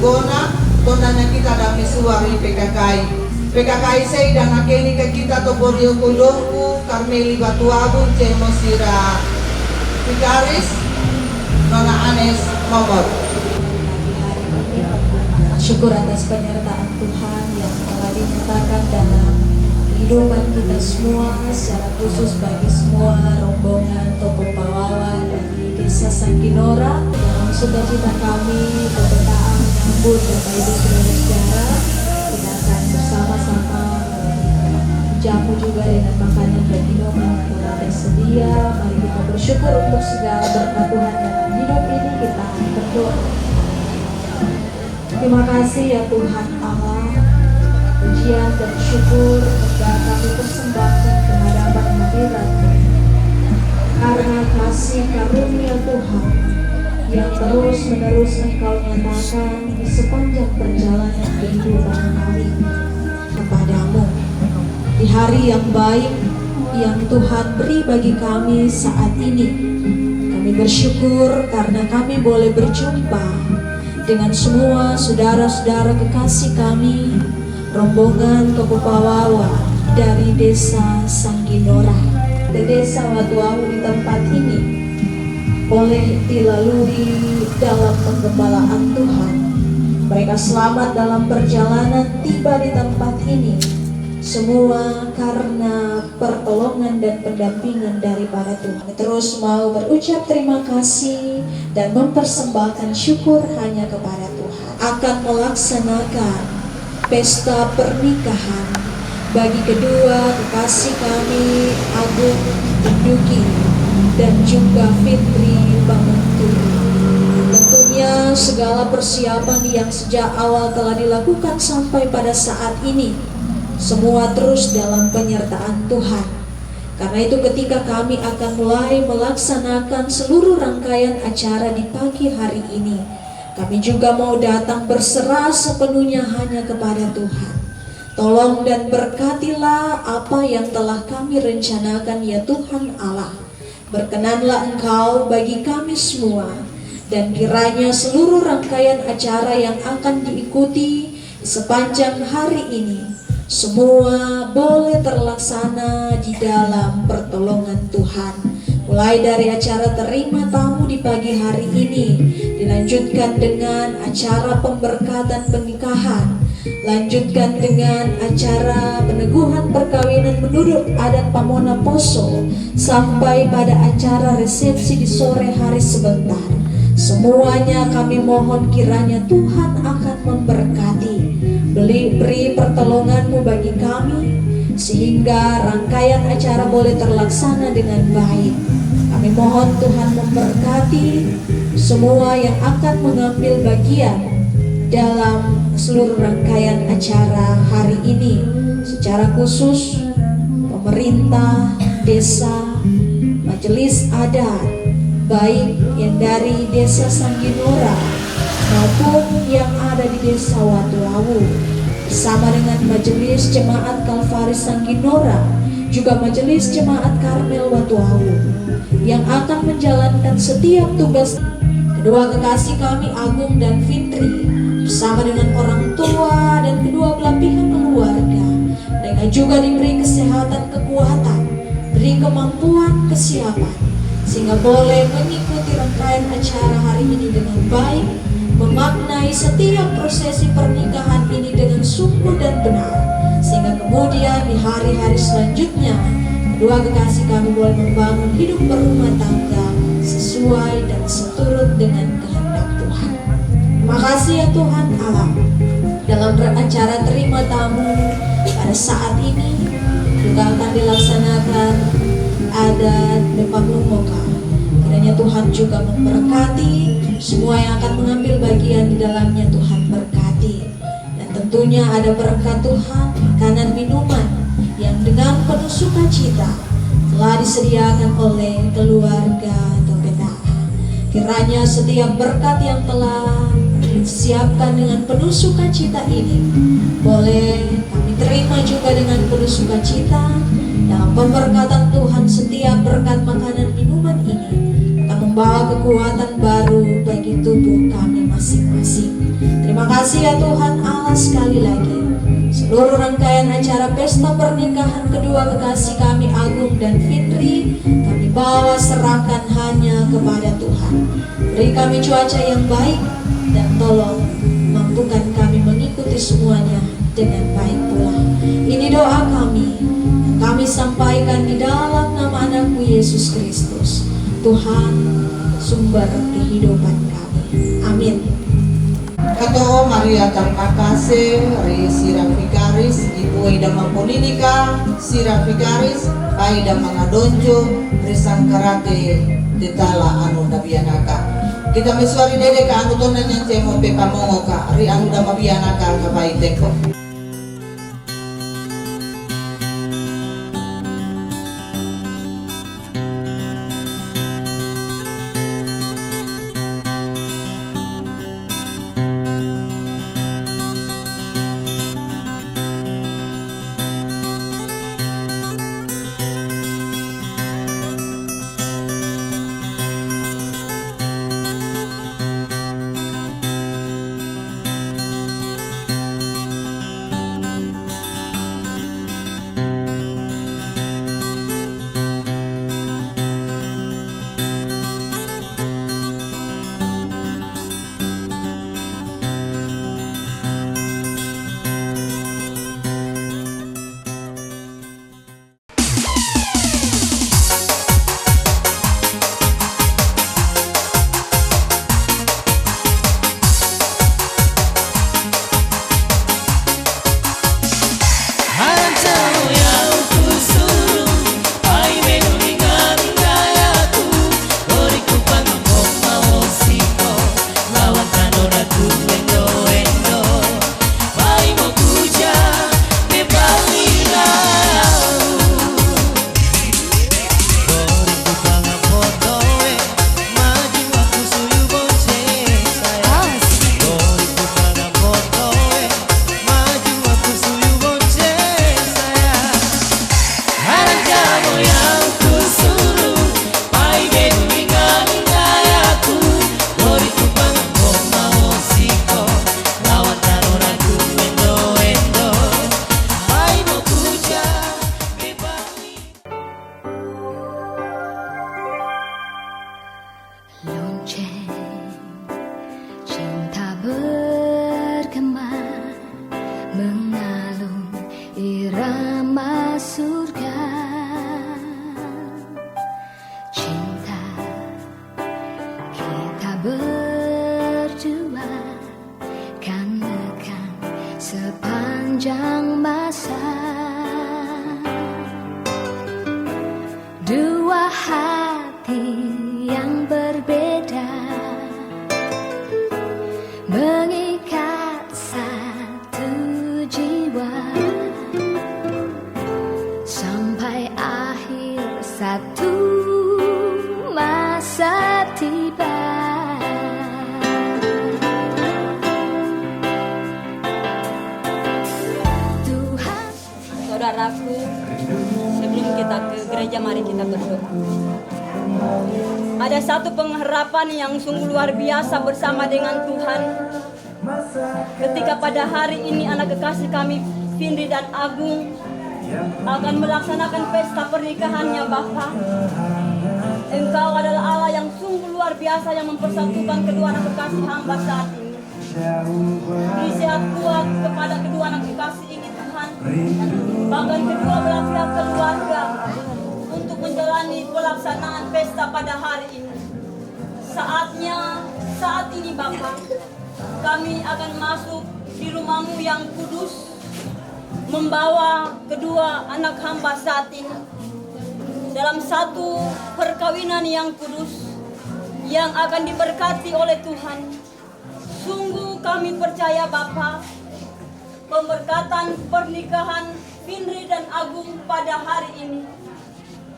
gona tonanya kita dami suari PKKI sei dan akeni ke kita to Borio Kudorku Karmeli Batu Abu Cemosira Pikaris Nona Anes Momor. Syukur atas penyertaan Tuhan yang telah dinyatakan dalam kehidupan kita semua, secara khusus bagi semua rombongan Toko Pawawa dari Desa Sangkinora. Dalam sukacita kami, kebetaan menyambut Bapak Ibu Saudara-saudara, kita akan bersama-sama jamu juga dengan makanan dan minuman yang ada sedia. Mari kita bersyukur untuk segala berkat Tuhan dalam hidup ini. Kita berdoa. Terima kasih ya Tuhan Allah, pujian dan syukur telah kami persembahkan ke hadapan hadirat-Mu, karena kasih karunia Tuhan yang terus-menerus Engkau nyatakan di sepanjang perjalanan kehidupan kami kepadamu. Di hari yang baik yang Tuhan beri bagi kami saat ini, kami bersyukur karena kami boleh berjumpa dengan semua saudara-saudara kekasih kami, rombongan Toko Pawawa dari Desa Sangkinora. Di Desa Watuawu di tempat ini boleh dilalui dalam penggembalaan Tuhan. Mereka selamat dalam perjalanan tiba di tempat ini, semua karena pertolongan dan pendampingan daripada Tuhan. Terus mau berucap terima kasih dan mempersembahkan syukur hanya kepada Tuhan. Akan melaksanakan pesta pernikahan bagi kedua kekasih kami, Agung Induki dan juga Fitri Bangenturi. Tentunya segala persiapan yang sejak awal telah dilakukan sampai pada saat ini, semua terus dalam penyertaan Tuhan. Karena itu ketika kami akan mulai melaksanakan seluruh rangkaian acara di pagi hari ini, kami juga mau datang berserah sepenuhnya hanya kepada Tuhan. Tolong dan berkatilah apa yang telah kami rencanakan ya Tuhan Allah. Berkenanlah Engkau bagi kami semua, dan kiranya seluruh rangkaian acara yang akan diikuti sepanjang hari ini semua boleh terlaksana di dalam pertolongan Tuhan. Mulai dari acara terima tamu di pagi hari ini, dilanjutkan dengan acara pemberkatan pernikahan, lanjutkan dengan acara peneguhan perkawinan menurut adat Pamona Poso, sampai pada acara resepsi di sore hari sebentar. Semuanya kami mohon kiranya Tuhan akan memberkati, beri pertolongan-Mu bagi kami, sehingga rangkaian acara boleh terlaksana dengan baik. Kami mohon Tuhan memberkati semua yang akan mengambil bagian dalam seluruh rangkaian acara hari ini, secara khusus pemerintah desa, majelis adat, baik yang dari Desa Sangkinora maupun yang ada di Desa Watuawu, bersama dengan Majelis Jemaat Kalvaris Sangkinora, juga Majelis Jemaat Karmel Watuawu, yang akan menjalankan setiap tugas. Kedua kekasih kami Agung dan Fitri bersama dengan orang tua dan kedua belah pihak keluarga, mereka juga diberi kesehatan, kekuatan, beri kemampuan, kesiapan, sehingga boleh mengikuti rangkaian acara hari ini dengan baik, memaknai setiap prosesi pernikahan ini dengan sungguh dan benar, sehingga kemudian di hari-hari selanjutnya kedua kekasih kami boleh membangun hidup berumah tangga sesuai dan seturut dengan kehendak Tuhan. Terima kasih ya Tuhan Allah. Dalam acara terima tamu pada saat ini juga akan dilaksanakan adat Depak Lumoka. Kiranya Tuhan juga memberkati semua yang akan mengambil bagian di dalamnya. Tuhan berkati, dan tentunya ada berkat Tuhan, makanan minuman yang dengan penuh sukacita telah disediakan oleh keluarga Topeta. Kiranya setiap berkat yang telah disiapkan dengan penuh sukacita ini boleh kami terima juga dengan penuh sukacita. Dalam pemberkatan Tuhan, setiap berkat makanan minuman ini akan membawa kekuatan baru bagi tubuh kami masing-masing. Terima kasih ya Tuhan Allah, sekali lagi seluruh rangkaian acara pesta pernikahan kedua kekasih kami Agung dan Fitri kami bawa serahkan hanya kepada Tuhan. Beri kami cuaca yang baik dan tolong mampukan kami mengikuti semuanya dengan baik pula. Ini doa kami yang kami sampaikan di dalam nama anakmu Yesus Kristus, Tuhan sumber kehidupan kami. Amin. Ketua Maria terima kasih Ri Sira Vikaris Ibu Ida Mampolinika Sira Vikaris Aida Mangadonjo Ri Sangkarate Detala Anu Dabianaka. Kita mesuari dede ka anu tonan yang cemo pe pamongo ka Ri anu Dabianaka ka bai teko. sepanjang masa. Dua hati yang berbeda mengikat satu jiwa sampai akhir satu masa tiba. Saudaraku, sebelum kita ke gereja, mari kita berdoa. Ada satu pengharapan yang sungguh luar biasa bersama dengan Tuhan. Ketika pada hari ini anak kekasih kami, Findri dan Agung, akan melaksanakan pesta pernikahannya, Bapa. Engkau adalah Allah yang sungguh luar biasa yang mempersatukan kedua anak kekasih hamba saat ini. Beri sehat kuat kepada kedua anak kekasih ini, Tuhan. Bahkan kedua belah pihak keluarga untuk menjalani pelaksanaan pesta pada hari ini. Saat ini Bapa, kami akan masuk di rumah-Mu yang kudus, membawa kedua anak hamba saat ini dalam satu perkawinan yang kudus yang akan diberkati oleh Tuhan. Sungguh kami percaya Bapa, pemberkatan pernikahan Findri dan Agung pada hari ini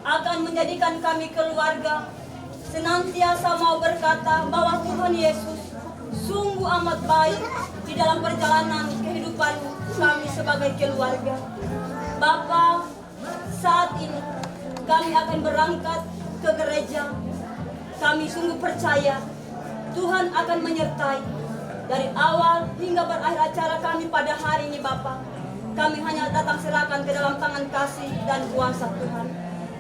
akan menjadikan kami keluarga senantiasa mau berkata bahwa Tuhan Yesus sungguh amat baik di dalam perjalanan kehidupan kami sebagai keluarga. Bapa, saat ini kami akan berangkat ke gereja. Kami sungguh percaya Tuhan akan menyertai. dari awal hingga berakhir acara kami pada hari ini Bapa. Kami hanya datang serahkan ke dalam tangan kasih dan kuasa Tuhan.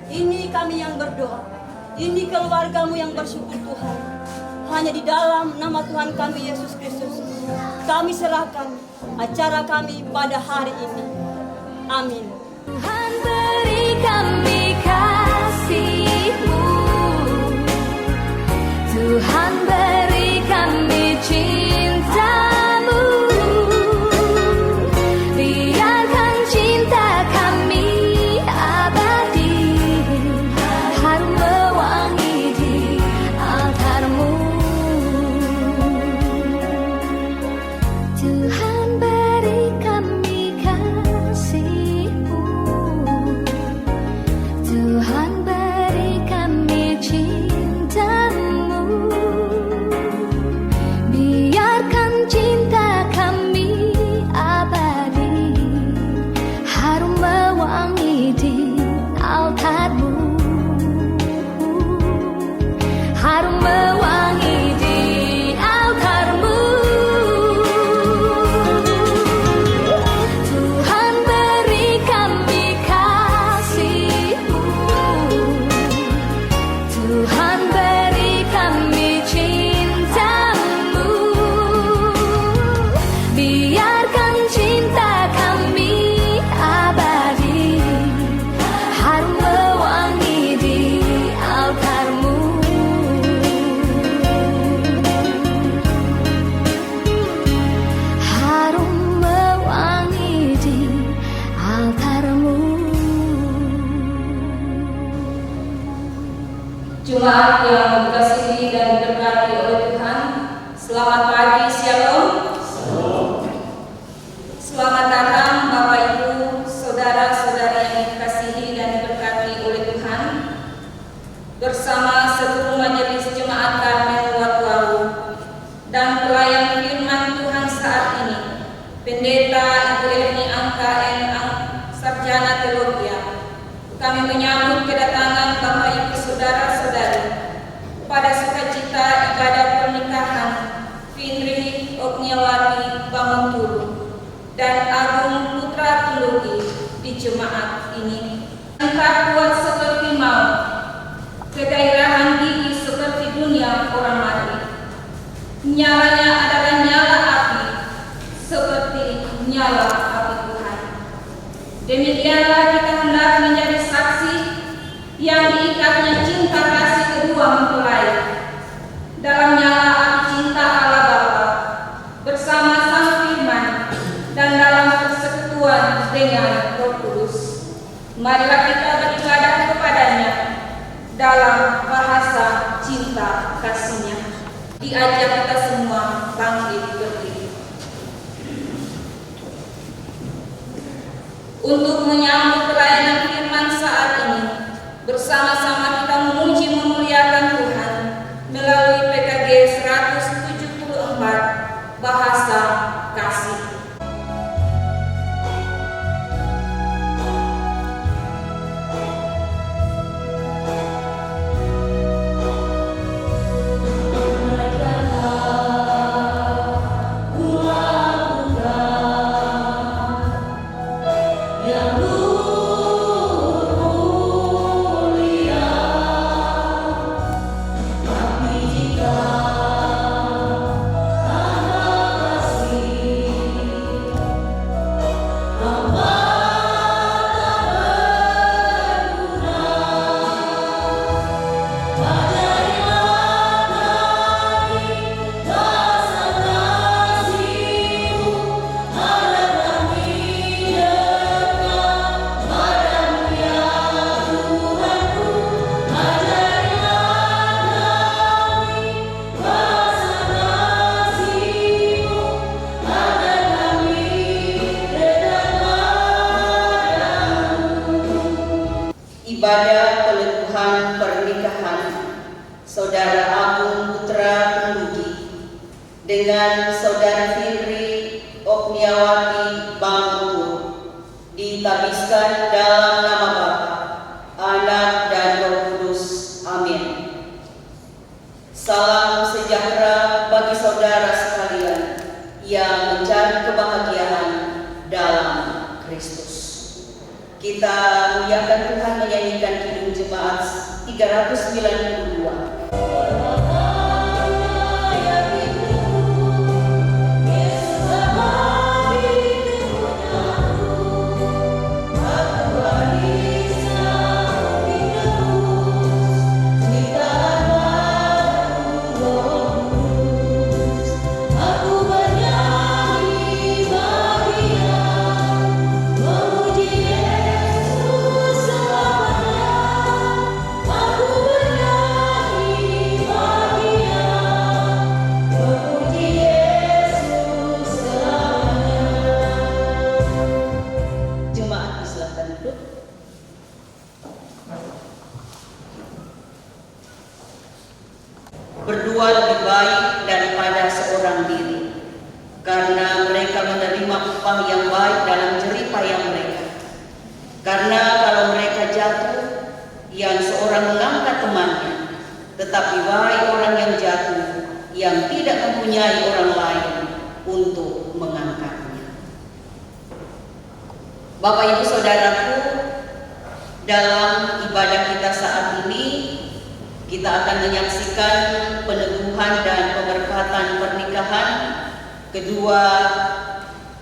Ini kami yang berdoa. Ini keluargamu yang bersyukur Tuhan. Hanya di dalam nama Tuhan kami Yesus Kristus, kami serahkan acara kami pada hari ini. Amin. Tuhan beri kami kasih-Mu, Tuhan beri kami cinta-Mu, biarkan cinta kami abadi, harum mewangi di altar-Mu. Tuhan beri kami kasih-Mu, Tuhan beri kami cinta-Mu, biarkan cinta kami abadi, harum mewangi di altar-Mu, harum mewangi di altar-Mu. Tuhan beri kami kasih-Mu, Tuhan beri kami cinta-Mu, biarkan cinta kami abadi, harum mewangi di altar-Mu, harum mewangi di altar-Mu. Jemaat yang dikasihi dan diberkati oleh Tuhan, selamat pagi, Shalom. Selamat datang Bapak Ibu, saudara-saudari yang dikasihi dan diberkati oleh Tuhan, bersama seluruh majelis jemaat Karmel Watuawu dan pelayan firman Tuhan saat ini, Pendeta Ibu Elni Angka N. Sarjana Teologi. Kami menyambut kedatangan Bapak Ibu saudara-saudari pada sukacita ibadah pernikahan Findri Okniawati Bangunturu dan Agung Putra Teologi di jemaat ini. Engkau kuat seperti maut, kegairahan gigi seperti dunia orang mati. Nyalanya adalah nyala api, seperti nyala api Tuhan. Demikianlah kita hendak menjadi saksi yang diikatnya cinta kasih kedua mempelai dalam nyala api cinta Allah Bapa bersama Sang Firman dan dalam persekutuan dengan Roh Kudus. Marilah kita beribadah kepadanya dalam bahasa cinta kasih-Nya. Diajak kita semua bangkit berdiri untuk menyambut pelayanan firman saat ini. Bersama-sama kita memuji memuliakan Tuhan melalui PKG 174 bahasa kasih. Ibadah peletuhan pernikahan Saudara Agung Putra Teologi dengan Saudara Findri Okniawati Bangunturu ditabiskan dalam nama Bapa, Anak dan Roh Kudus. Amin. Salam sejahtera bagi saudara sekalian. Kita muliakan Tuhan menyanyikan Kidung Jemaat 392. Berdua lebih baik daripada seorang diri, karena mereka menerima upah yang baik dalam jerih payah mereka. Karena kalau mereka jatuh, yang seorang mengangkat temannya, tetapi wahai orang yang jatuh, yang tidak mempunyai orang lain untuk mengangkatnya. Bapak Ibu Saudaraku, dalam ibadah kita saat ini, kita akan menyaksikan peneguhan dan pemberkatan pernikahan kedua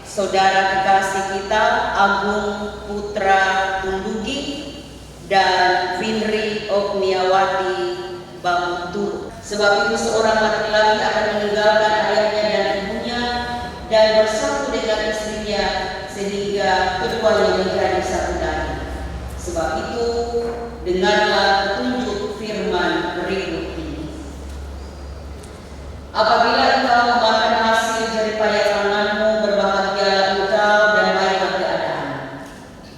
saudara kekasih kita, Agung Putra Tundugi dan Finri Okmiawati Bamutur. Sebab itu seorang laki-laki akan meninggalkan ayahnya dan ibunya dan bersatu dengan istrinya sehingga keduanya menjadi satu daging. Sebab itu dengarlah petunjuk firman berikut ini. Apabila engkau memakan hasil jerih payah tanganmu, berbahagialah engkau dan baiklah keadaanmu.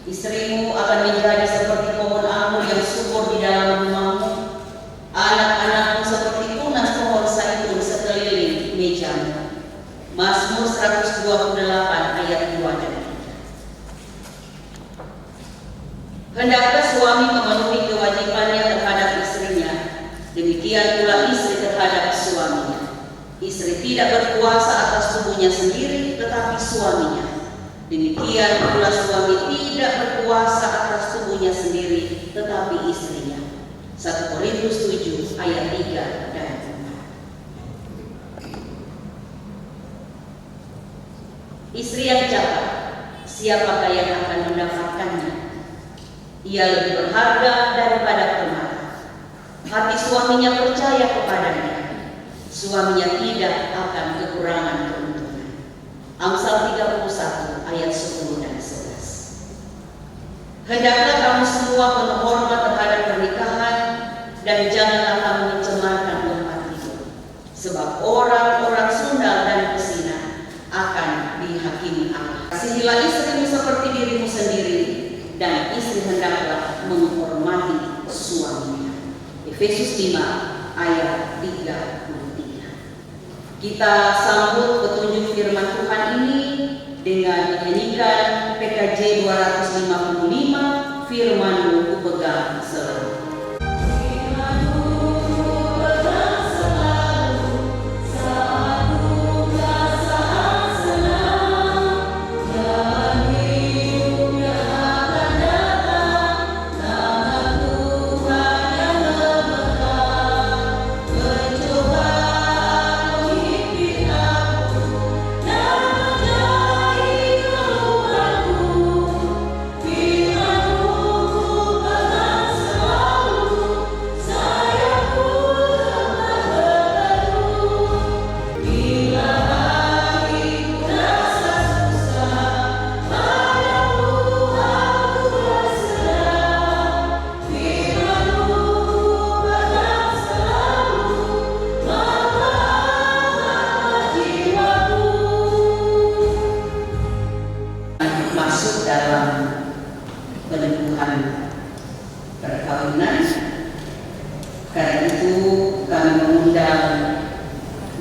Istrimu akan menjadi seperti pohon anggur yang subur di dalam rumahmu, anak-anakmu seperti tunas pohon zaitun sekeliling mejamu. Mazmur 128 ayat 2 dan 3. Hendaklah suami memenuhi kewajibannya terhadap istrinya, demikian pula istri terhadap suaminya. Istri tidak berkuasa atas tubuhnya sendiri, tetapi suaminya. Demikian pula suami tidak berkuasa atas tubuhnya sendiri, tetapi istrinya. 1 Korintus 7 ayat 3 dan 4. Istri yang cakap, siapakah yang akan mendapatkannya? Ia lebih berharga daripada permata. Hati suaminya percaya kepadanya. Suaminya tidak akan kekurangan keuntungan. Amsal 31 ayat 10 dan 11. Hendaklah kamu semua penuh hormat terhadap pernikahan dan janganlah kamu mencemarkan tempat tidur. Sebab orang-orang sundal dan pesina akan dihakimi Allah. Kasihilah istrimu seperti dirimu sendiri, dan istri hendaklah menghormati suaminya. Efesus 5 ayat 33. Kita sambut petunjuk firman Tuhan ini dengan menyanyikan PKJ 255, Firman-Mu kupegang selalu. Perkawinan. Karena itu kami mengundang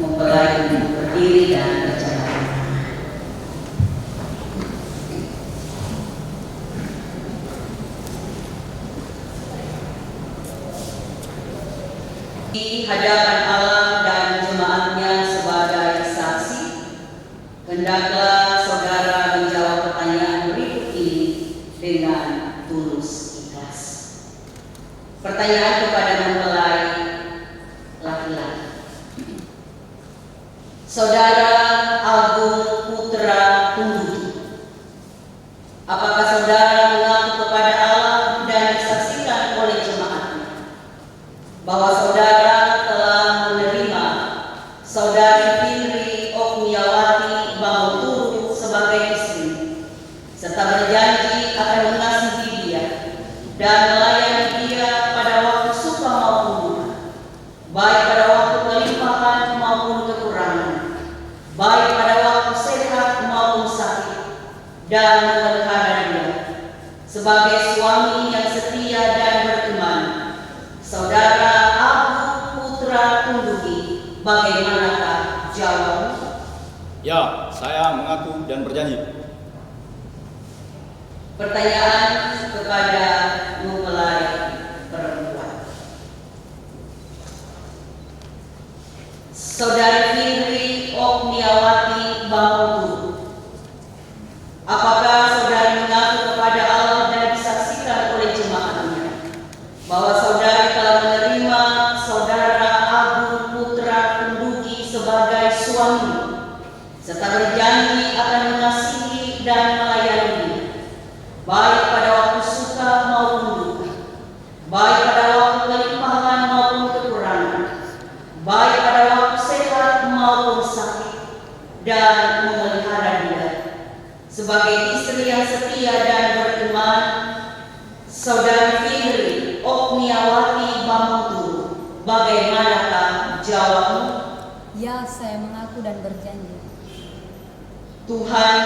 mempelai untuk berdiri dan berjalan. Di hadapan Allah dan jemaatnya sebagai saksi, hendaklah saudara menjawab pertanyaan berikut ini dengan Pertanyaan kepada mempelai laki-laki. Saudara Agung Putra Tunduki, apakah saudara mengaku kepada Allah dan disaksikan oleh jemaatnya bahwa saudara telah menerima saudari Fitri Okmiawati Bamuturu sebagai istri, serta berjanji akan mengasihi dia dan melayani dia pada waktu suka maupun duka, baik pada waktu kelimpahan maupun kekurangan, baik pada waktu sehat maupun sakit, dan memelihara dia sebagai suami yang setia dan beriman. Saudara Agung Putra Tunduki, bagaimanakah jawabmu? Ya, saya mengaku dan berjanji. Pertanyaan kepada mempelai perempuan. Saudari Fitri Okmiawati Bamuturu, apakah saudari mengaku kepada Allah dan disaksikan oleh jemaatnya bahwa saudari telah menerima saudara Agung Putra Tunduki sebagai suami, serta berjanji akan mengasihi dan melayani dia, baik pada waktu suka maupun duka, baik pada waktu kelimpahan maupun kekurangan, baik pada waktu sehat maupun sakit, dan memelihara dia sebagai istri yang setia dan beriman. Saudari Fitri Okmiawati Bamuturu, bagaimanakah jawabmu? Ya, saya mengaku dan berjanji. Tuhan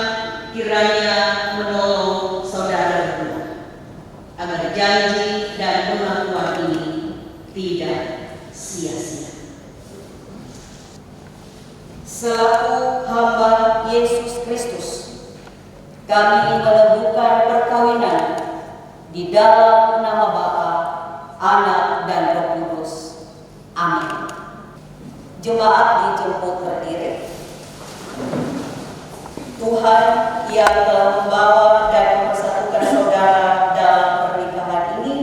kiranya menolong saudara berdua agar janji dan pengakuan ini tidak sia-sia. Selaku hamba Yesus Kristus, kami melebuhkan perkawinan di dalam nama Bapa, Anak, dan Roh Kudus. Amin. Jemaat dijemput berdiri. Tuhan yang telah membawa dan mempersatukan saudara dalam pernikahan ini,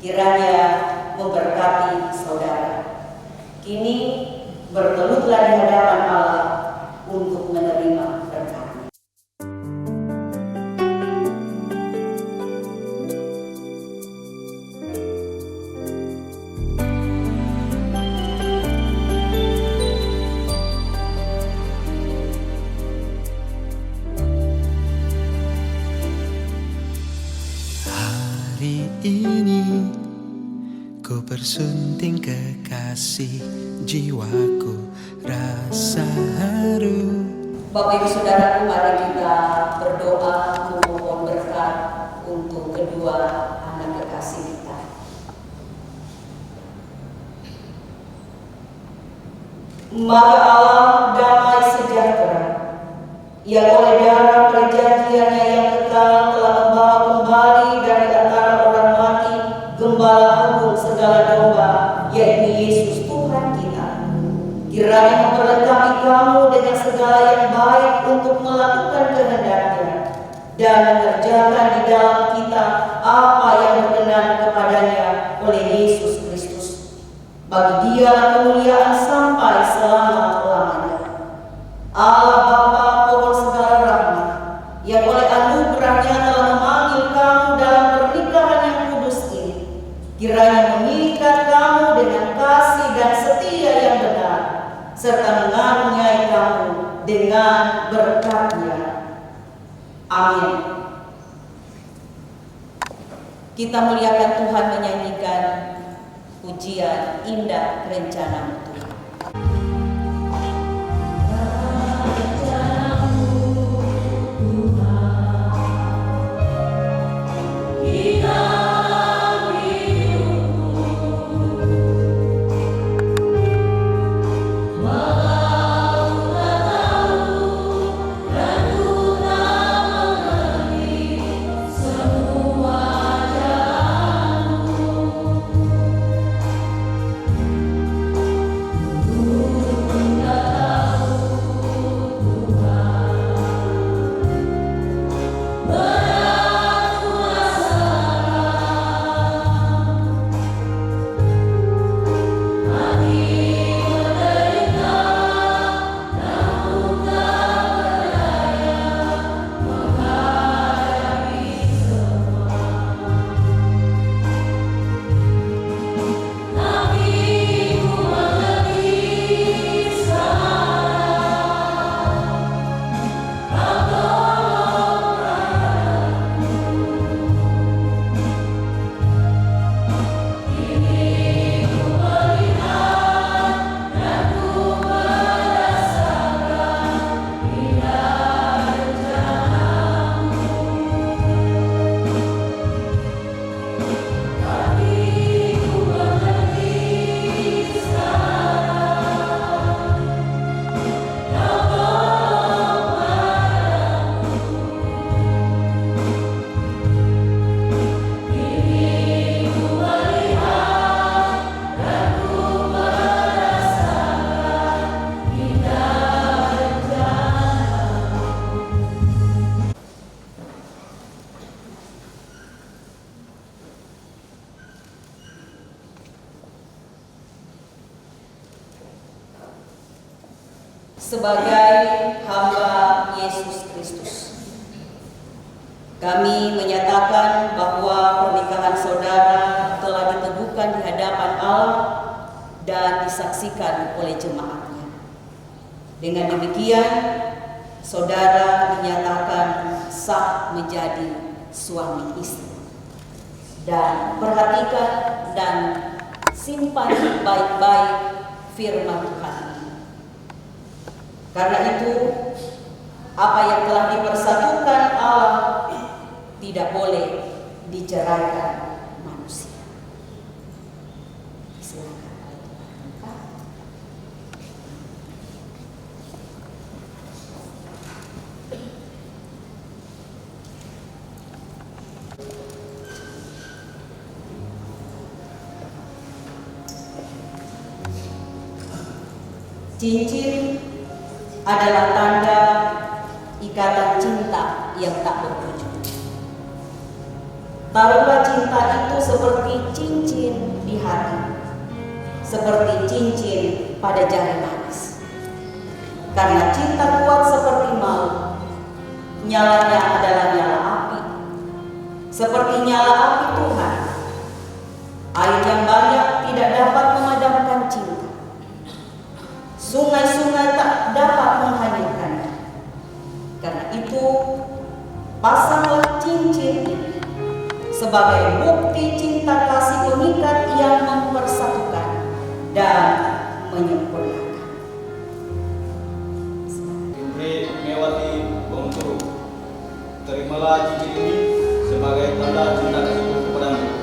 kiranya memberkati saudara. Kini bertelutlah di hadapan Allah untuk menerima berkat. Hari ini ku bersunting kekasih, jiwaku rasa haru. Bapak Ibu Saudaraku, mari kita berdoa memohon berkat untuk kedua anak kekasih kita. Maka Allah damai sejahtera yang oleh darah perjanjiannya yang kekal telah membawa kembali dari antara orang mati Gembala Agung segala domba, yaitu Yesus Tuhan kita. Kiranya memperlengkapi kamu dengan segala yang baik untuk melakukan kehendaknya dan mengerjakan di dalam kita apa yang berkenan kepadanya oleh Yesus Kristus. Bagi Dia kemuliaan sampai selama-lamanya. Allah Bapa pohon segala rahmat, yang oleh anugerahnya telah memanggil kamu dalam pernikahan yang kudus ini, kiranya mengikat kamu dengan kasih dan setia yang benar, serta mengaruniai kamu dengan berkat-Nya. Amin. Kita muliakan Tuhan menyanyikan pujian Indah Rencana-Mu Tuhan. sebagai hamba Yesus Kristus. Kami menyatakan bahwa pernikahan saudara telah diteguhkan di hadapan Allah dan disaksikan oleh jemaatnya. Dengan demikian, saudara dinyatakan sah menjadi suami istri. Dan perhatikan dan simpan baik-baik firman Tuhan ini. Karena itu, apa yang telah dipersatukan Allah tidak boleh diceraikan manusia. Silakan. Cincin adalah tanda ikatan cinta yang tak berujung. Taruhlah cinta itu seperti cincin di hati, seperti cincin pada jari manis. Karena cinta kuat seperti maut, nyalanya adalah nyala api, seperti nyala api Tuhan. Air yang banyak tidak dapat memadamkan cinta. Sungai-sungai tak dapat menghanyutkannya. Karena itu, pasanglah cincin ini sebagai bukti cinta kasih pengikat yang mempersatukan dan menyempurnakan. Indri Mewati Bongkuru, terimalah cincin ini sebagai tanda cinta kasihku kepadamu.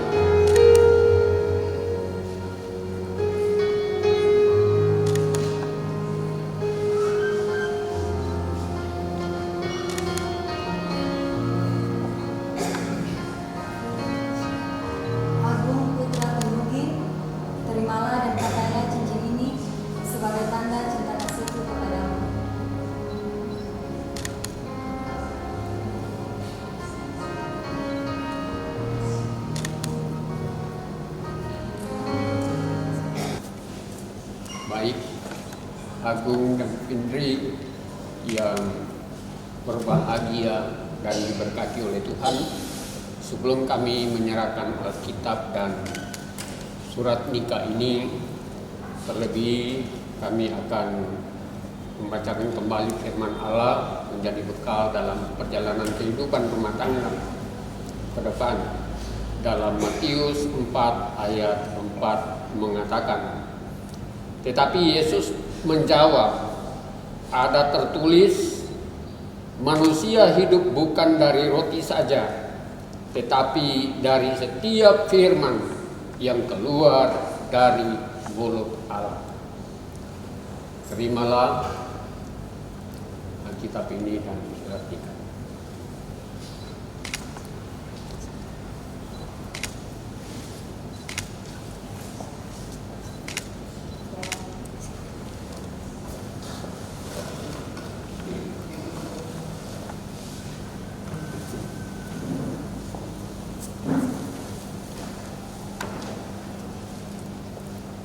Agung Putra Terugi, terimalah dan pakailah cincin ini sebagai tanda cinta kasihku kepadamu. Baik, Agung dan Indri yang berbahagia dan diberkati oleh Tuhan, sebelum kami menyerahkan Alkitab dan surat nikah ini, terlebih kami akan membacakan kembali firman Allah menjadi bekal dalam perjalanan kehidupan rumah tangga ke depan. Dalam Matius 4 ayat 4 mengatakan, tetapi Yesus menjawab, ada tertulis, manusia hidup bukan dari roti saja, tetapi dari setiap firman yang keluar dari mulut Allah. Terimalah Alkitab ini dan surat nikah.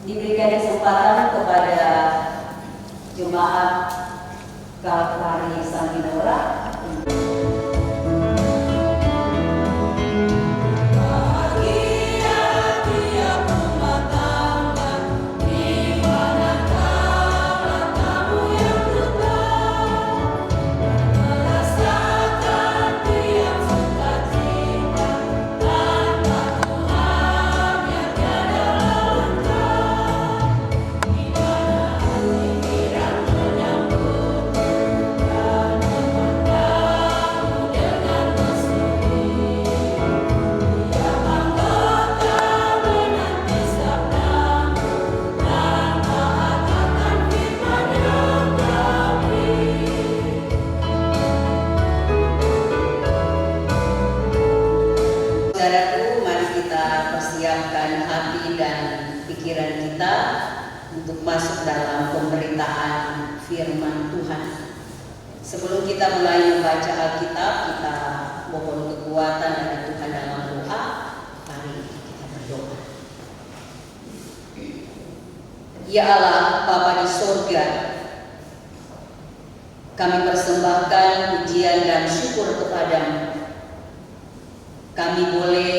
Diberikan kesempatan kepada jemaat Kalvari Saminora. Saudaraku, mari kita persiapkan hati dan pikiran kita untuk masuk dalam pemberitaan firman Tuhan. Sebelum kita mulai membaca Alkitab, kita mohon kekuatan dari Tuhan dalam doa. Mari kita berdoa. Ya Allah, Bapa di surga, Kami persembahkan pujian dan syukur kepadamu. Kami boleh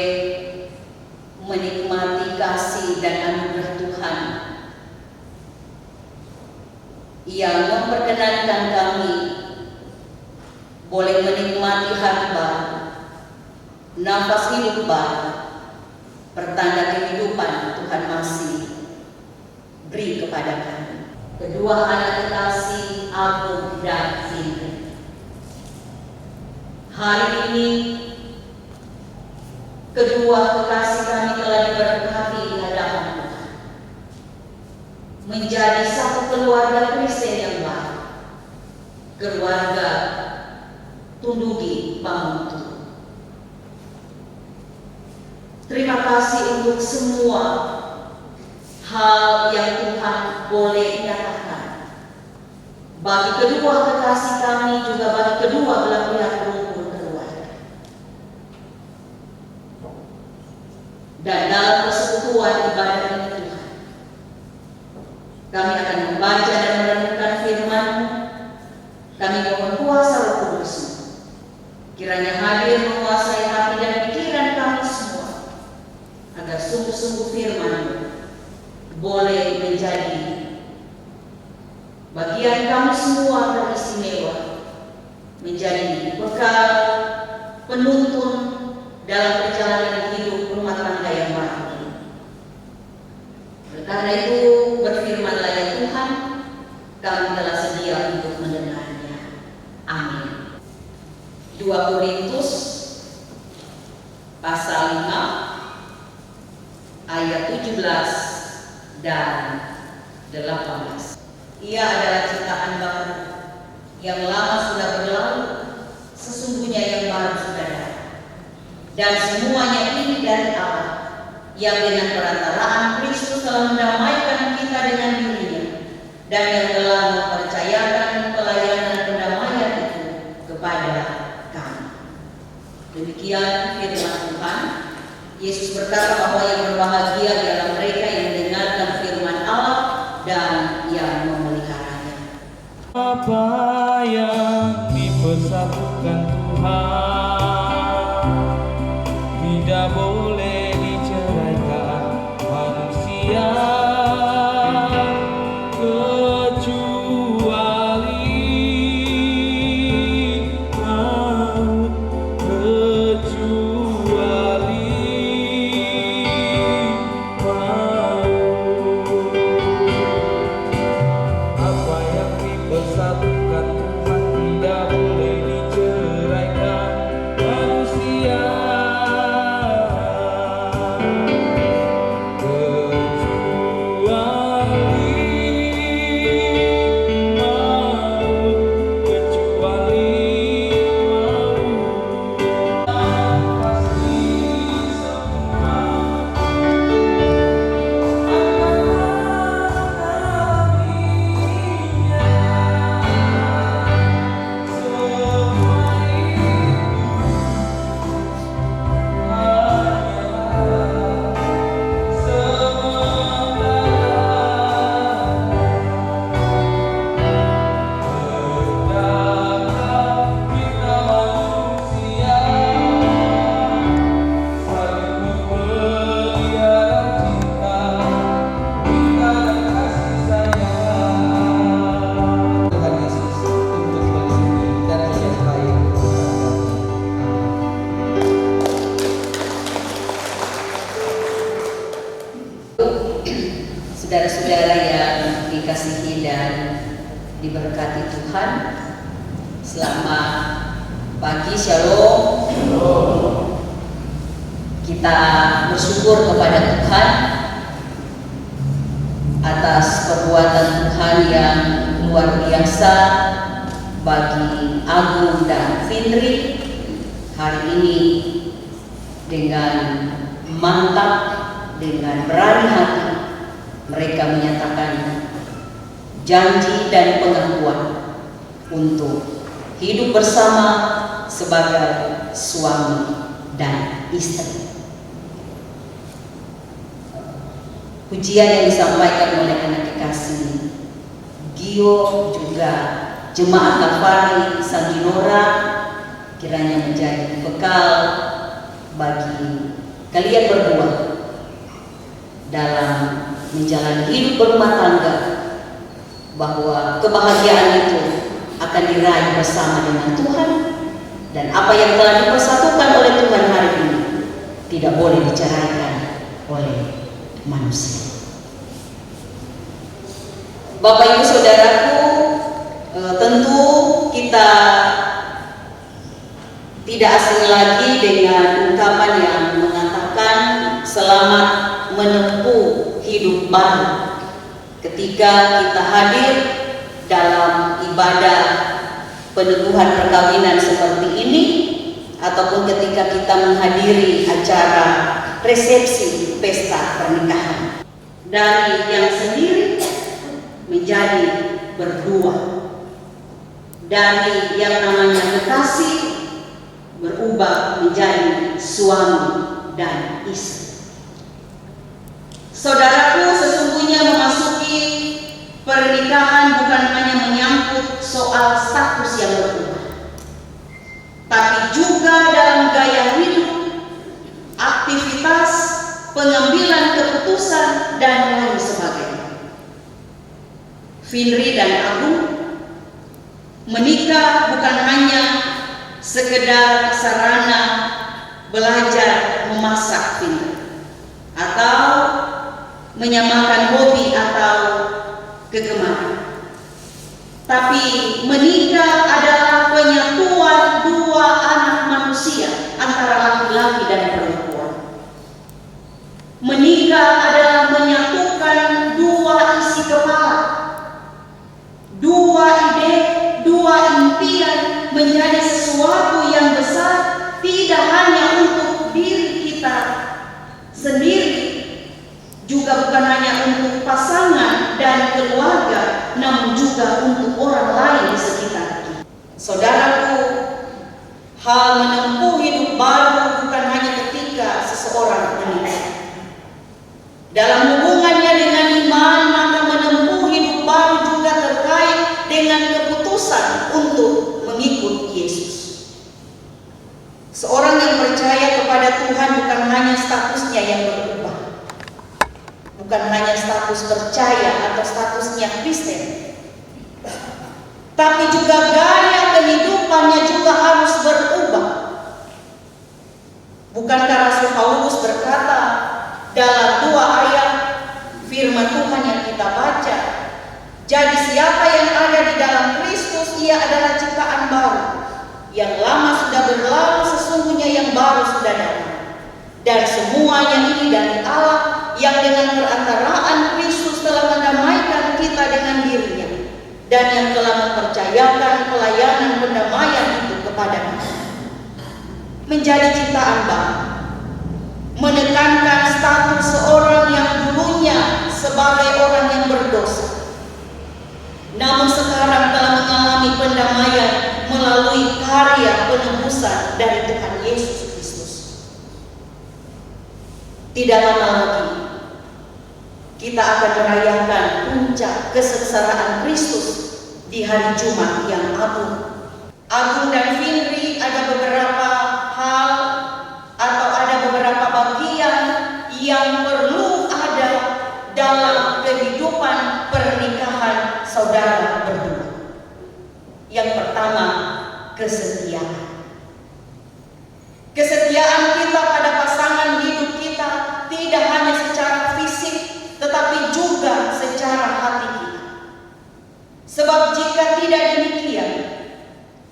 menikmati kasih dan anugerah Tuhan yang memperkenankan kami boleh menikmati hari baru, nafas hidup baru, pertanda kehidupan Tuhan masih beri kepada kami. Kedua anak kekasih Agung dan Fitri, hari ini kedua kekasih kami telah diberkati di hadapan Tuhan, menjadi satu keluarga Kristen yang baru, keluarga Tundugi Pamutu. Terima kasih untuk semua hal yang Tuhan boleh nyatakan bagi kedua kekasih kami, juga bagi kedua belah pihak rumpun keluarga. Dan dalam persekutuan ibadah ini Tuhan, kami akan membaca dan merenungkan firman-Mu. Kami mohon kuasa Roh Kudus-Mu kiranya hadir menguasai hati dan pikiran kami semua, agar sungguh-sungguh firman-Mu boleh menjadi bagian kami semua teristimewa, menjadi bekal penuntun dalam perjalanan hidup rumah tangga yang baru ini. Karena itu berfirmanlah ya Tuhan, kami telah sedia untuk mendengarnya. Amin. 2 Korintus pasal 5 ayat 17 dan 18. Ia adalah ciptaan baru, yang lama sudah berlalu, sesungguhnya yang baru sudah datang. Dan semuanya ini dari Allah, yang dengan perantaraan Kristus telah mendamaikan kita dengan dirinya, dan yang telah mempercayakan pelayanan pendamaian itu kepada kami. Demikian firman Tuhan. Yesus berkata bahwa yang berbahagia ialah mereka yang mendengarkan firman Allah dan yang memeliharanya. Apa yang dipersatukan Tuhan tidak boleh diceraikan manusia, saudara-saudara yang dikasihi dan diberkati Tuhan, selamat pagi, shalom. Kita bersyukur kepada Tuhan atas perbuatan Tuhan yang luar biasa bagi Agung dan Fitri hari ini. Dengan mantap, dengan berani hati, mereka menyatakan janji dan pengakuan untuk hidup bersama sebagai suami dan istri. Pujian yang disampaikan oleh anak kekasih Gio juga Jemaat Kalvari Sanginora kiranya menjadi bekal bagi kalian berdua dalam menjalani hidup berumah tangga, bahwa kebahagiaan itu akan diraih bersama dengan Tuhan, dan apa yang telah dipersatukan oleh Tuhan hari ini tidak boleh diceraikan oleh manusia. Bapak Ibu Saudaraku, tentu kita tidak asing lagi dengan ungkapan yang mengatakan selamat menempuh hidup baru ketika kita hadir dalam ibadah peneguhan perkawinan seperti ini, ataupun ketika kita menghadiri acara resepsi pesta pernikahan. Dari yang sendiri menjadi berdua, dari yang namanya kekasih berubah menjadi suami dan istri. Saudaraku, sesungguhnya memasuki pernikahan bukan hanya menyangkut soal status yang berubah, tapi juga dalam gaya hidup, aktivitas, pengambilan keputusan, dan lain sebagainya. Finri dan Agung menikah bukan hanya sekedar sarana belajar memasak Finri, atau menyamakan hobi atau kegemaran, tapi menikah adalah penyatuan dua anak manusia antara laki-laki dan perempuan. Menikah adalah menyatukan dua isi kepala, dua ide, dua impian menjadi sesuatu yang besar, tidak hanya untuk diri kita sendiri, juga bukan hanya untuk pasangan dan keluarga, namun juga untuk orang lain di sekitar kita. Saudaraku, hal menempuh hidup baru bukan hanya ketika seseorang menikah. Dalam hubungannya dengan iman, maka menempuh hidup baru juga terkait dengan keputusan untuk mengikut Yesus. Seorang yang percaya kepada Tuhan bukan hanya statusnya yang berubah, bukan hanya status percaya atau statusnya Kristen, tapi juga gaya kehidupannya juga harus berubah. Bukankah Rasul Paulus berkata dalam 2 ayat firman Tuhan yang kita baca, jadi siapa yang ada di dalam Kristus, ia adalah ciptaan baru, yang lama sudah berlalu, sesungguhnya yang baru sudah datang. Dan semuanya ini dari Allah, yang dengan perantaraan Kristus telah mendamaikan kita dengan dirinya, dan yang telah mempercayakan pelayanan pendamaian itu kepada kita. Menjadi ciptaan baru menekankan status seorang yang dulunya sebagai orang yang berdosa, namun sekarang telah mengalami pendamaian melalui karya penebusan dari Tuhan Yesus Kristus. Tidak lama lagi kita akan merayakan puncak kesengsaraan Kristus di hari Jumat yang agung. Agung dan Finri ada beberapa hal atau ada beberapa bagian yang perlu ada dalam kehidupan pernikahan saudara berdua. Yang pertama, kesetiaan. Kesetiaan kita pada pasangan hidup kita tidak hanya secara fisik, tetapi juga secara hati kita. Sebab jika tidak demikian,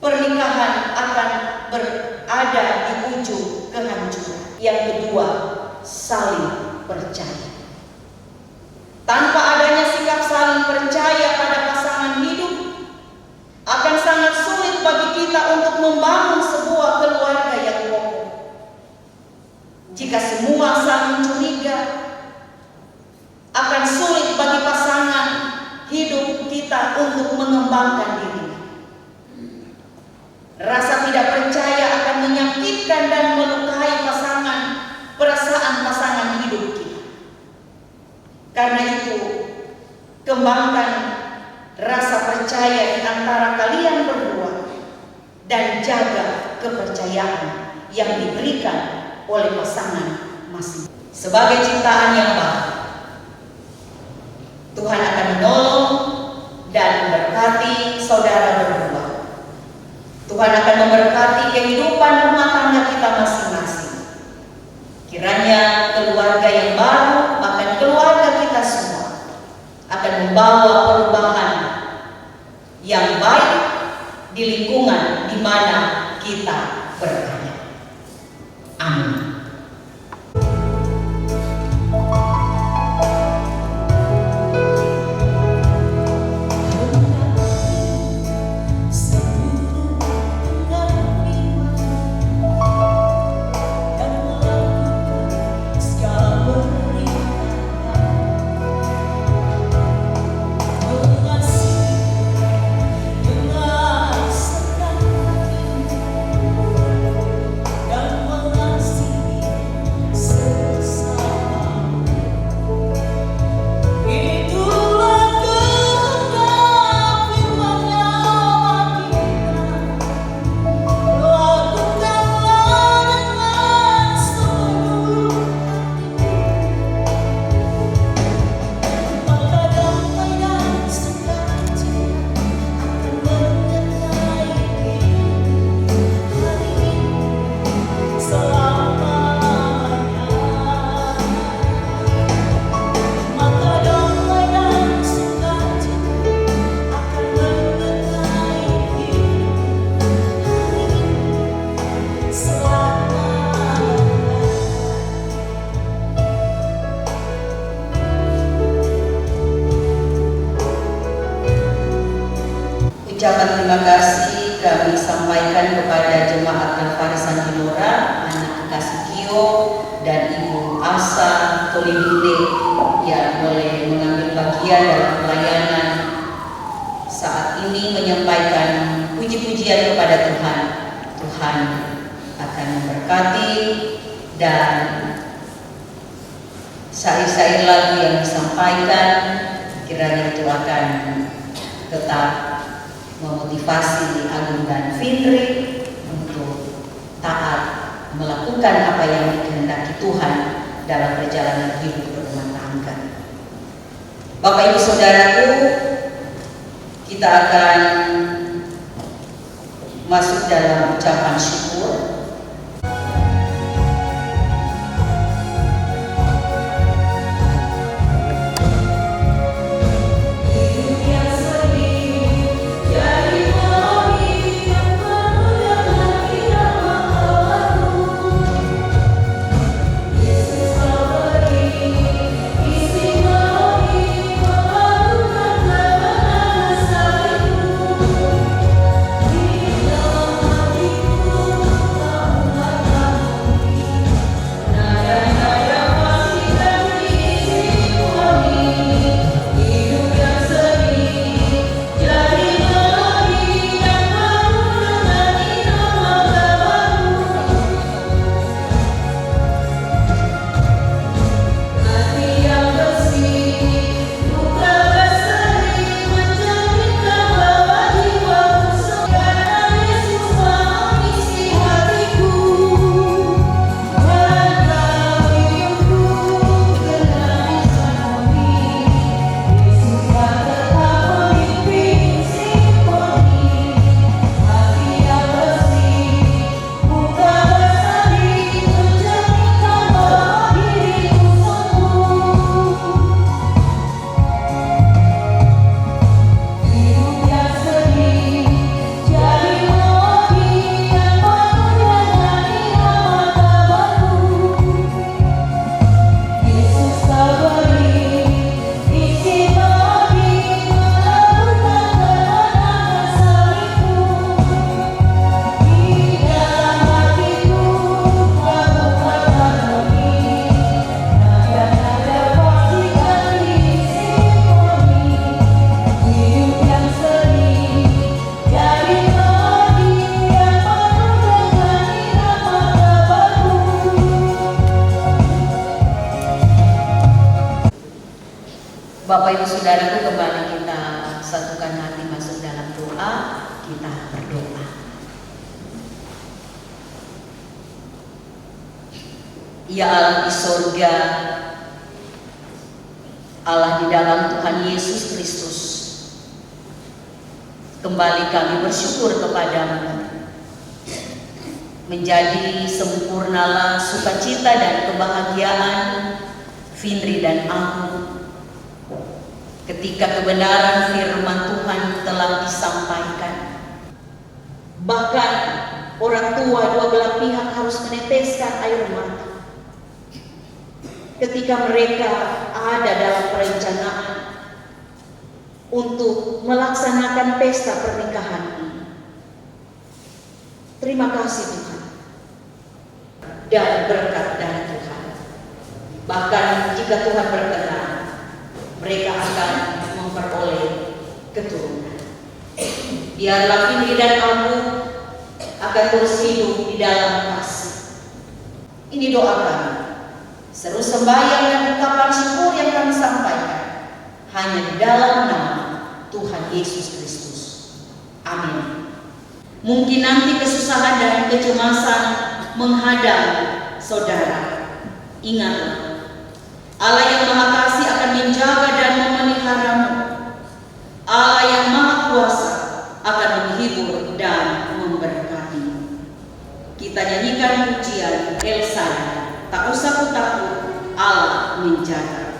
pernikahan akan berada di ujung kehancuran. Yang kedua, saling percaya. Tanpa adanya sikap saling percaya pada pasangan hidup, akan sangat sulit bagi kita untuk membangun sebuah keluarga yang kokoh. Jika semua saling curiga, akan sulit bagi pasangan hidup kita untuk mengembangkan diri. Rasa tidak percaya akan menyakitkan dan melukai perasaan pasangan hidup kita. Karena itu, kembangkan rasa percaya di antara kalian kepercayaan yang diberikan oleh pasangan masing-masing. Sebagai ciptaan yang baik, Tuhan akan menolong dan memberkati saudara berdua. Tuhan akan memberkati kehidupan rumah tangga kita masing-masing. Kiranya keluarga yang baru, bahkan keluarga kita semua, akan membawa perubahan yang baik di lingkungan di mana kita berada. Amin. Ucapan terima kasih kami sampaikan kepada Jemaat Kalvarisan Gelora, anak kekasih Kio dan Ibu Asa Tolibinde yang boleh mengambil bagian dalam pelayanan saat ini, menyampaikan puji-pujian kepada Tuhan. Tuhan akan memberkati, dan syair-syair lagu yang disampaikan kiranya itu akan tetap memotivasi Agung dan Fitri untuk taat melakukan apa yang dikehendaki Tuhan dalam perjalanan hidup berumah tangga. Bapak Ibu Saudaraku, kita akan masuk dalam ucapan syukur. Bapak Ibu Saudaraku, kembali kita satukan hati masuk dalam doa. Kita berdoa. Ya Allah di sorga, Allah di dalam Tuhan Yesus Kristus, kembali kami bersyukur kepadamu. Menjadi sempurnalah sukacita dan kebahagiaan Findri dan aku ketika kebenaran firman Tuhan telah disampaikan. Bahkan orang tua dua belah pihak harus meneteskan air mata ketika mereka ada dalam perencanaan untuk melaksanakan pesta pernikahan ini. Terima kasih Tuhan, dan berkat dari Tuhan. Bahkan jika Tuhan berkenan, mereka akan memperoleh keturunan. Biarlah Findri dan aku akan terus hidup di dalam kasih. Ini doa kami, seru sembahyang dan ungkapan syukur yang kami sampaikan hanya di dalam nama Tuhan Yesus Kristus. Amin. Mungkin nanti kesusahan dan kecemasan menghadang saudara. Ingatlah, Allah yang Maha Kasih akan menjaga dan memeliharamu. Allah yang Maha Kuasa akan menghibur dan memberkati. Kita nyanyikan pujian El Shaddai, tak usah ku takut, Allah menjaga.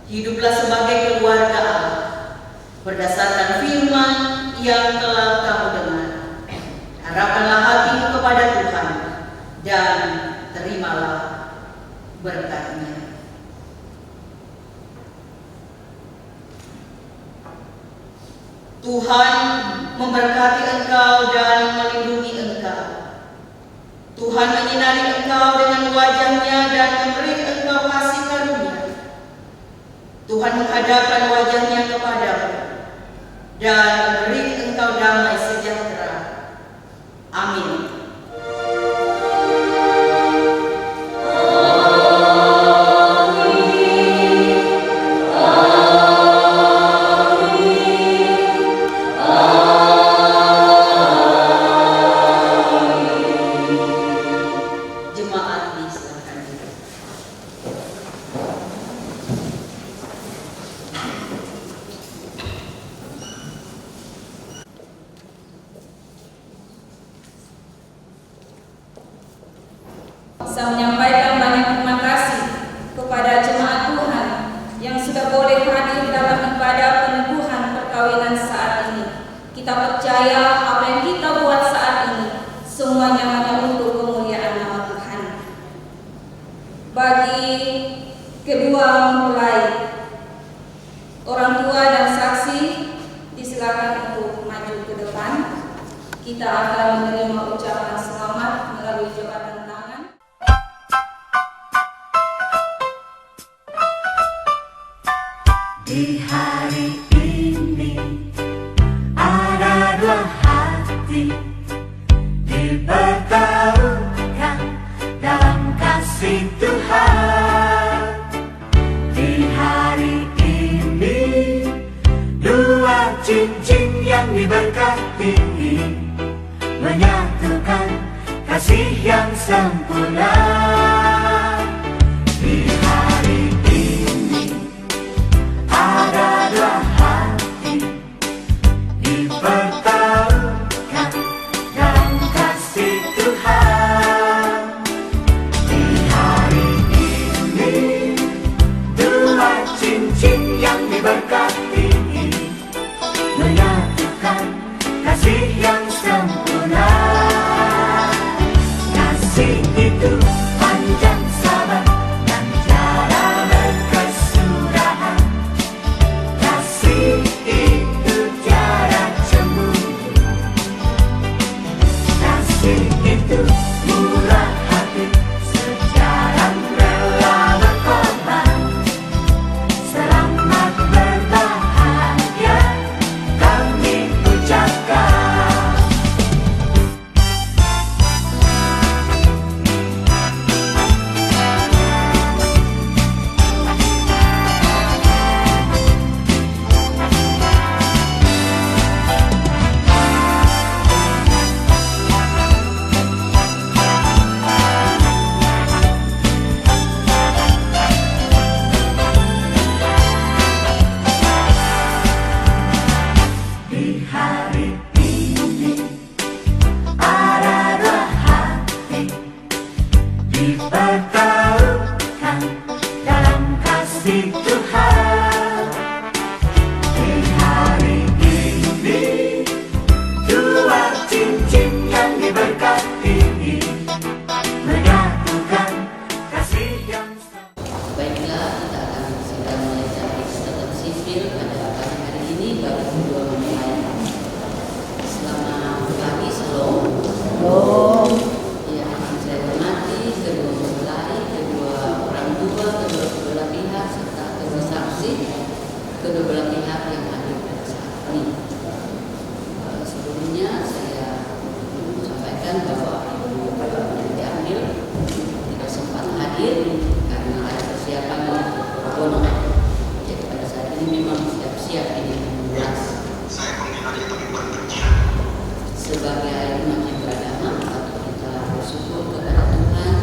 Hiduplah sebagai keluarga Allah berdasarkan firman yang telah kamu dengar. Harapkanlah hatimu kepada Tuhan dan terimalah berkat-Nya. Tuhan memberkati engkau dan melindungi engkau. Tuhan menyinari engkau dengan wajah-Nya dan memberi engkau kasih karunia. Tuhan menghadapkan wajah-Nya kepadamu dan memberi engkau damai sejahtera. Amin. Saya menyampaikan banyak terima kasih kepada jemaat Tuhan yang sudah boleh hadir dalam ibadah peneguhan perkawinan saat ini. Kita percaya apa yang kita buat saat ini semuanya hanya untuk kemuliaan nama Tuhan. bagi kedua mempelai. Orang tua dan saksi disilakan untuk maju ke depan. Kita akan menerima ucapan selamat melalui jabatan tangan. Di hari ini ada dua hati dipertemukan dalam kasih Tuhan. Di hari ini dua cincin yang diberkati menyatukan kasih yang sempurna. Di hari ini ada dua hati dipertemukan dalam kasih Tuhan. Di hari ini dua cincin yang diberkati menyatukan kasih yang sempurna. Kasih itu panjang sabar dan tiada berkesudahan. Kasih itu tiada cemburu. Kasih itu murah hati, sejalan rela berkorban. Selamat berbahagia kami ucapkan. Di hari ini ada dua hati dipertemukan dalam kasih Tuhan. Di hari ini dua cincin yang diberkati menyatukan kasih yang Baiklah, kita akan segera mulai cari status sipil pada pagi hari ini bagi kedua mempelai. Selamat pagi, Shalom. Ya, saya hormati kedua mempelai, kedua orang tua, kedua belah pihak, serta kedua saksi, kedua belah pihak yang hadir pada saat ini. Sebelumnya saya sampaikan bahwa Ibu diambil tidak sempat hadir karena ada persiapan bono. Jadi pada saat ini memang siap-siap ini mengulas. Sebagai umat yang beragama, patut kita bersyukur kepada Tuhan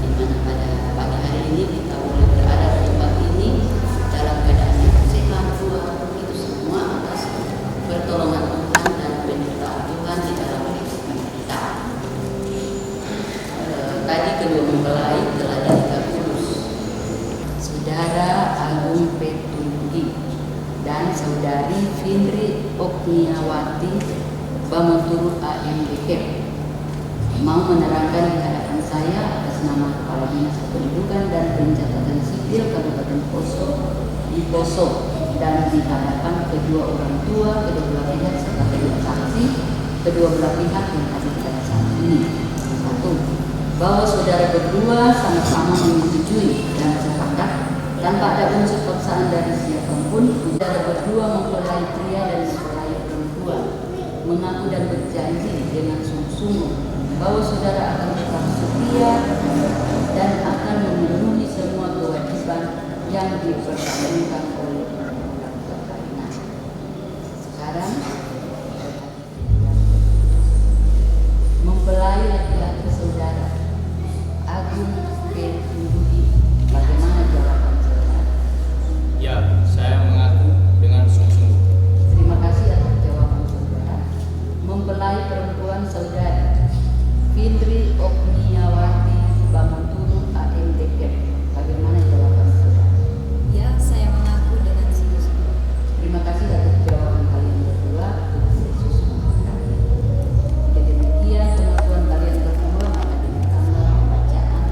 di mana pada pagi hari ini kita boleh berada di tempat ini dalam keadaan yang sehat, kuat. Itu semua atas pertolongan Tuhan dan penyertaan Tuhan di dalam kehidupan kita. Tadi kedua mempelai telah dinikah kudus. Saudara Agung Petungi dan saudari Findri Okniawati Bamuturu AMDK mau menerangkan di hadapan saya atas nama Kepala Dinas Kependudukan dan Pencatatan Sipil Kabupaten Poso di Poso dan di hadapan kedua orang tua, kedua belah pihak serta kedua saksi, kedua belah pihak yang hadir pada saat ini. 1. Bahwa saudara berdua sama-sama menyetujui dan sepakat tanpa ada unsur paksaan dari siapapun, saudara berdua mempelai pria dan mempelai perempuan mengaku dan berjanji dengan sungguh-sungguh bahwa saudara akan tetap setia dan akan memenuhi semua kewajiban yang diperlukan oleh undang-undang perkawinan. Sekarang mempelai laki-laki saudara Agung Petungi, bagaimana jawaban saudara? Ya, saya mengaku dengan sungguh-sungguh. Terima kasih atas jawaban saudara. Mempelai perempuan saudari Findri Okniawati Bamuturu AMDK, bagaimana jawaban saudara? Ya, saya mengaku dengan sungguh-sungguh. Terima kasih atas jawaban kalian berdua. Tuhan Yesus memberkati. Jika demikian pengakuan kalian berdua, maka dengan tanda pembacaan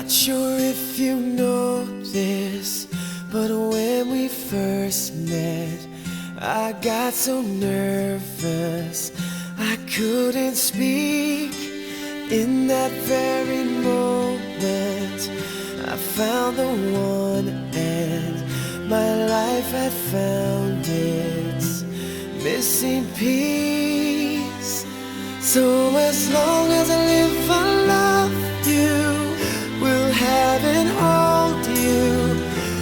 Not sure if you know this, but when we first met, I got so nervous I couldn't speak. In that very moment, I found the one, and my life had found its missing piece. So as long as I live, I love you, will have and hold you.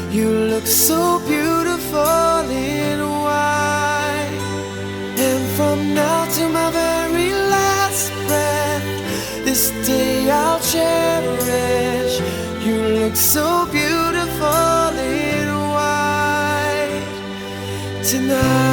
You look so beautiful in white, and from now to my very last breath, this day I'll cherish. You look so beautiful in white tonight.